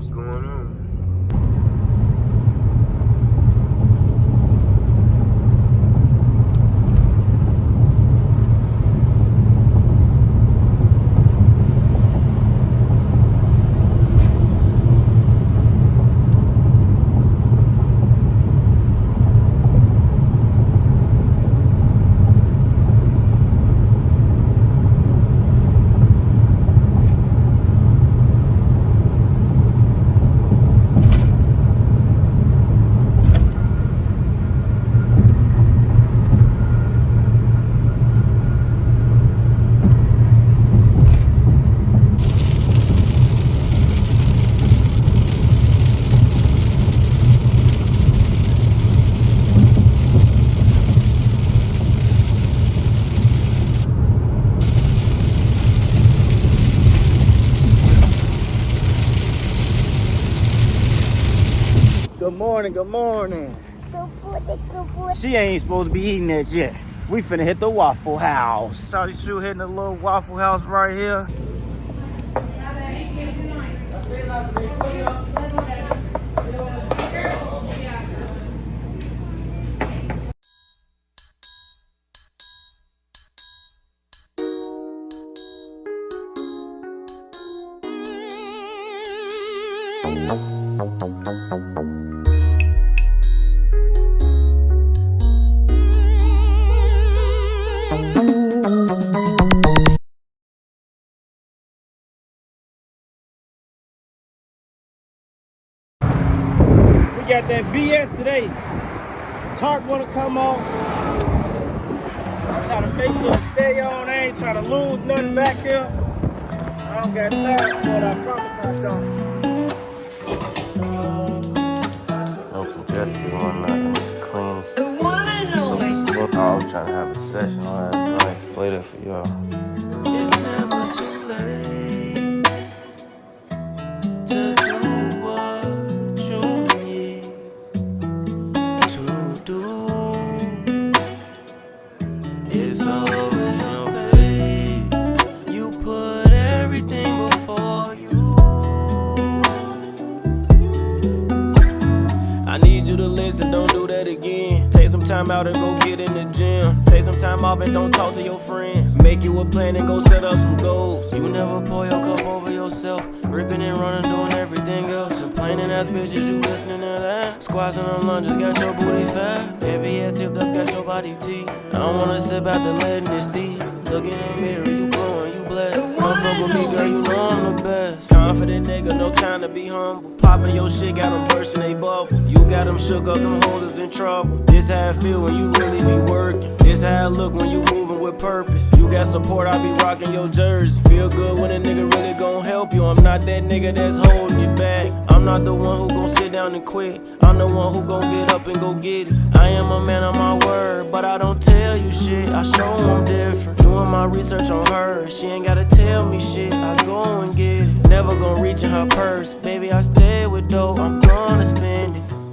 what's going on. Good morning, good morning. Good boy. She ain't supposed to be eating that yet. We finna hit the Waffle House. Saw this shoe hitting the little Waffle House right here. We got that BS today. Tarp wanna come on. I'm trying to make sure to stay on. I ain't trying to lose nothing back here. I don't got time for it, I promise I don't. No congestion one night, clean. The one and only. I was trying to have a session last night. Play that for y'all. It's never too late to do what you need to do. It's all over your face. You put everything before you. I need you to listen, don't do that again. Take some time out and go get in the gym. Take some time off and don't talk to your friends. Make you a plan and go set up some goals. You never pour your cup over yourself. Ripping and running, doing everything else. Complaining ass bitches, you listening to that. Squats and them lunges, got your booty fat. Heavy ass hip, that's got your body teeth. I don't wanna sip out the lead in this deep. Look in the mirror, you glowing, you blessed. Come fuck with me, girl, you know I'm the best. Confident nigga, no time to be humble. Popping your shit, got them bursting they bubble. You got them shook up, them hoes is in trouble. This how it feel when you really be working. This how it look when you moving with purpose. You got support, I be rocking your jersey. Feel good when a nigga really gon' help you. I'm not that nigga that's holding you back. I'm not the one who gon' sit down and quit. I'm the one who gon' get up and go get it. I am a man of my word, but I don't tell you shit. I show I'm different. Doing my research on her, she ain't gotta tell me shit. I go and get it. Never gon' reach in her purse. Baby, I stay with dough, I'm gonna spend it.